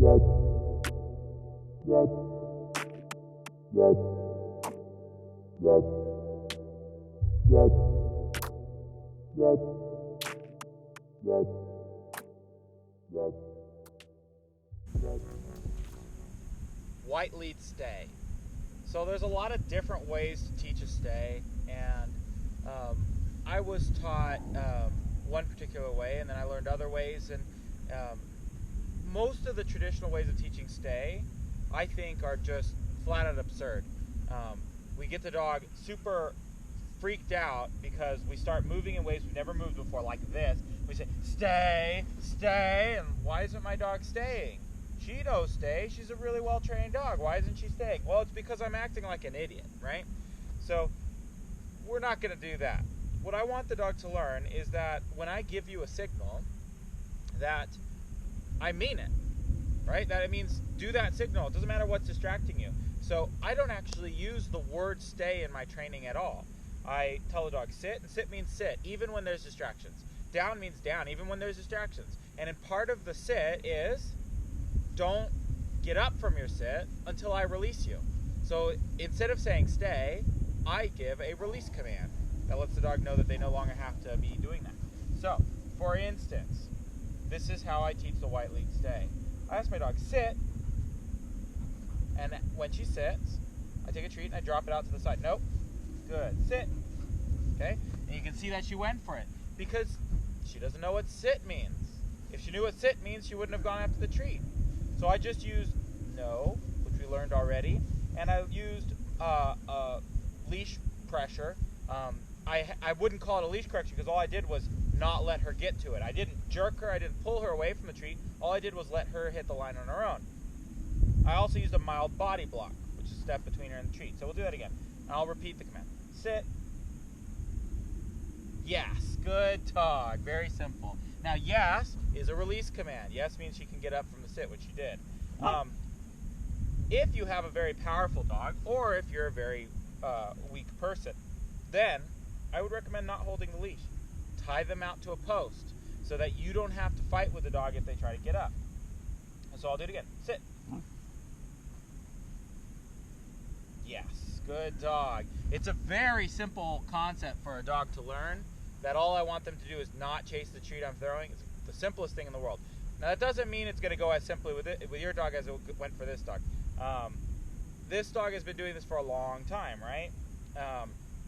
White lead stay. So there's a lot of different ways to teach a stay, and I was taught one particular way, and then I learned other ways, and most of the traditional ways of teaching stay, I think, are just flat out absurd. We get the dog super freaked out because we start moving in ways we've never moved before, like this. We say, stay, stay, and why isn't my dog staying? She knows stay. She's a really well-trained dog. Why isn't she staying? Well, it's because I'm acting like an idiot, right? So we're not going to do that. What I want the dog to learn is that when I give you a signal, that I mean it, right? That it means do that signal. It doesn't matter what's distracting you. So I don't actually use the word stay in my training at all. I tell the dog sit, and sit means sit, even when there's distractions. Down means down, even when there's distractions. And in part of the sit is don't get up from your sit until I release you. So instead of saying stay, I give a release command that lets the dog know that they no longer have to be doing that. So, for instance, this is how I teach the white lead stay. I ask my dog sit, and when she sits, I take a treat and I drop it out to the side. Nope. Good. Sit. Okay? And you can see that she went for it because she doesn't know what sit means. If she knew what sit means, she wouldn't have gone after the treat. So I just used no, which we learned already, and I used leash pressure. I wouldn't call it a leash correction because all I did was not let her get to it. I didn't jerk her. I didn't pull her away from the treat. All I did was let her hit the line on her own. I also used a mild body block, which is a step between her and the treat. So we'll do that again. I'll repeat the command. Sit. Yes. Good dog. Very simple. Now, yes is a release command. Yes means she can get up from the sit, which she did. If you have a very powerful dog, or if you're a very weak person, then I would recommend not holding the leash. Tie them out to a post so that you don't have to fight with the dog if they try to get up. And so I'll do it again. Sit. Yes. Good dog. It's a very simple concept for a dog to learn, that all I want them to do is not chase the treat I'm throwing. It's the simplest thing in the world. Now, that doesn't mean it's going to go as simply with your dog as it went for this dog. This dog has been doing this for a long time, right?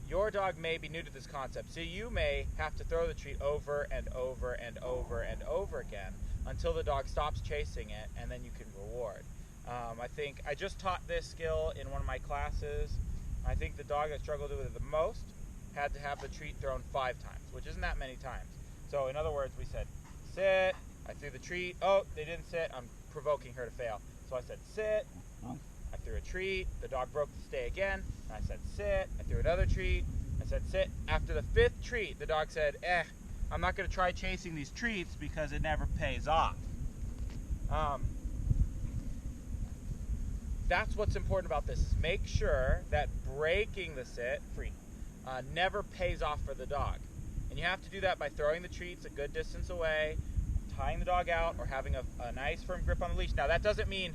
Your dog may be new to this concept, so you may have to throw the treat over and over and over and over again until the dog stops chasing it, and then you can reward. I think I just taught this skill in one of my classes. I think the dog that struggled with it the most had to have the treat thrown 5 times, which isn't that many times. So in other words, we said, sit, I threw the treat, oh, they didn't sit, I'm provoking her to fail. So I said, sit, I threw a treat, the dog broke the stay again, and I said, sit, I threw another treat, I said, sit. After the 5th treat, the dog said, I'm not going to try chasing these treats because it never pays off. That's what's important about this, is make sure that breaking the sit, free, never pays off for the dog. And you have to do that by throwing the treats a good distance away, tying the dog out, or having a nice firm grip on the leash. Now, that doesn't mean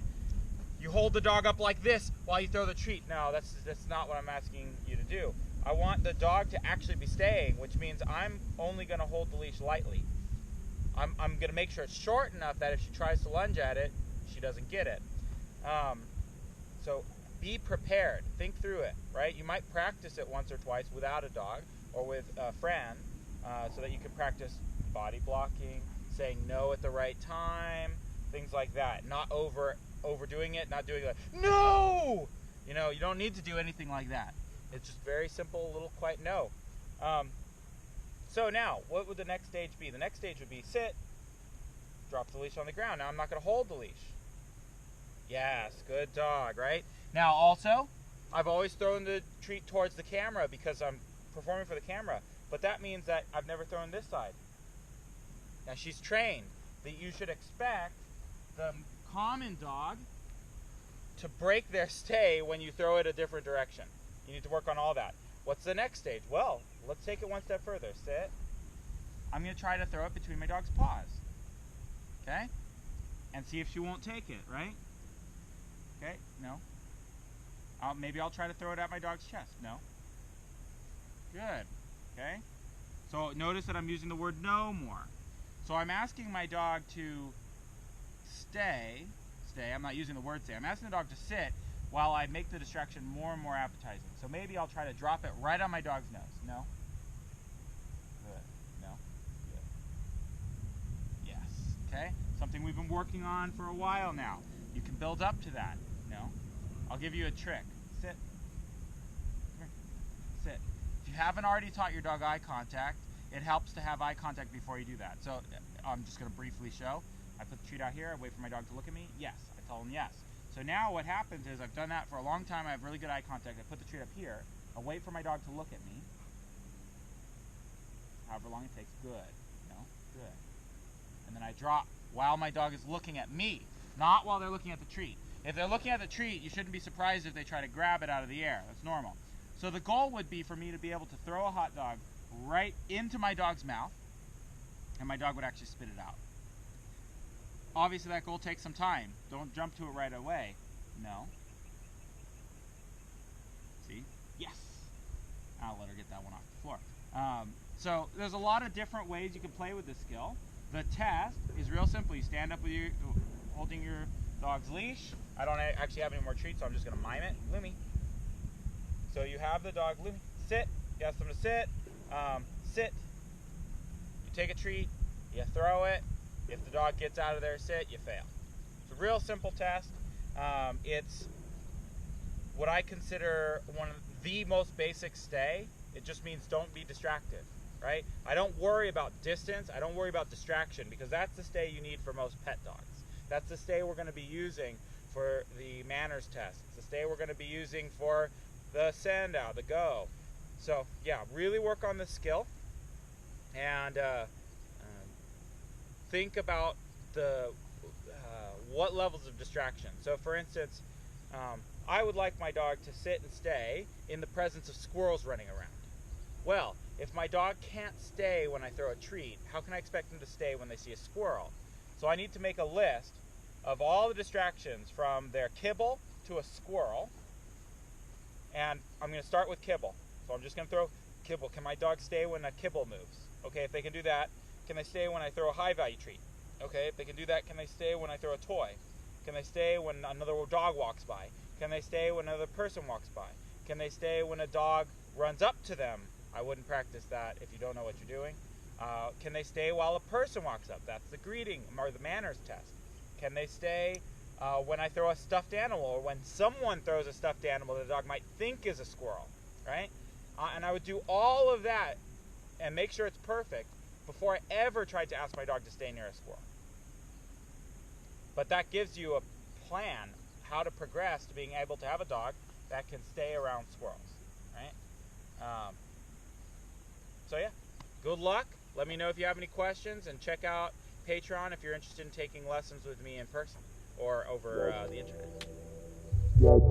you hold the dog up like this while you throw the treat. No, that's not what I'm asking you to do. I want the dog to actually be staying, which means I'm only going to hold the leash lightly. I'm going to make sure it's short enough that if she tries to lunge at it, she doesn't get it. So be prepared. Think through it, right? You might practice it once or twice without a dog or with a friend so that you can practice body blocking, saying no at the right time, things like that. Not overdoing it, not doing like, no! You don't need to do anything like that. It's just very simple, little quiet no. So now, what would the next stage be? The next stage would be sit, drop the leash on the ground. Now I'm not going to hold the leash. Yes, good dog, right? Now also, I've always thrown the treat towards the camera because I'm performing for the camera, but that means that I've never thrown this side. Now she's trained that you should expect the common dog to break their stay when you throw it a different direction. You need to work on all that. What's the next stage? Well, let's take it one step further. Sit. I'm going to try to throw it between my dog's paws. Okay? and see if she won't take it, right? Okay, no. Maybe I'll try to throw it at my dog's chest. No. Good. Okay. So notice that I'm using the word no more. So I'm asking my dog to stay. I'm not using the word stay. I'm asking the dog to sit while I make the distraction more and more appetizing. So maybe I'll try to drop it right on my dog's nose. No. Good. No. Good. Yes. Okay. Something we've been working on for a while now. You can build up to that. No. I'll give you a trick. Sit. Come here. Sit. If you haven't already taught your dog eye contact, it helps to have eye contact before you do that. So I'm just going to briefly show. I put the treat out here. I wait for my dog to look at me. Yes. I tell him yes. So now what happens is I've done that for a long time. I have really good eye contact. I put the treat up here. I wait for my dog to look at me. However long it takes. Good. No. Good. And then I drop while my dog is looking at me, not while they're looking at the treat. If they're looking at the treat, you shouldn't be surprised if they try to grab it out of the air. That's normal. So the goal would be for me to be able to throw a hot dog right into my dog's mouth, and my dog would actually spit it out. Obviously that goal takes some time. Don't jump to it right away. No. See? Yes. I'll let her get that one off the floor. So there's a lot of different ways you can play with this skill. The test is real simple. You stand up with your holding your dog's leash. I don't actually have any more treats, so I'm just going to mime it. Lumi. So you have the dog, Lumi, sit. You ask them to sit. Sit. You take a treat. You throw it. If the dog gets out of there, sit, you fail. It's a real simple test. It's what I consider one of the most basic stay. It just means don't be distracted, right? I don't worry about distance. I don't worry about distraction, because that's the stay you need for most pet dogs. That's the stay we're going to be using for the manners test. It's the stay we're going to be using for the send out, the go. So yeah, really work on this skill, and think about the what levels of distraction. So for instance, I would like my dog to sit and stay in the presence of squirrels running around. Well, if my dog can't stay when I throw a treat, how can I expect them to stay when they see a squirrel? So I need to make a list of all the distractions from their kibble to a squirrel, and I'm going to start with kibble. So I'm just going to throw kibble. Can my dog stay when a kibble moves? Okay, if they can do that, can they stay when I throw a high value treat? Okay, if they can do that, can they stay when I throw a toy? Can they stay when another dog walks by? Can they stay when another person walks by? Can they stay when a dog runs up to them? I wouldn't practice that if you don't know what you're doing. Can they stay while a person walks up? That's the greeting or the manners test. Can they stay when I throw a stuffed animal, or when someone throws a stuffed animal that the dog might think is a squirrel, right? And I would do all of that and make sure it's perfect before I ever tried to ask my dog to stay near a squirrel. But that gives you a plan how to progress to being able to have a dog that can stay around squirrels, right? So yeah, good luck. Let me know if you have any questions, and check out Patreon if you're interested in taking lessons with me in person or over the internet. Yes.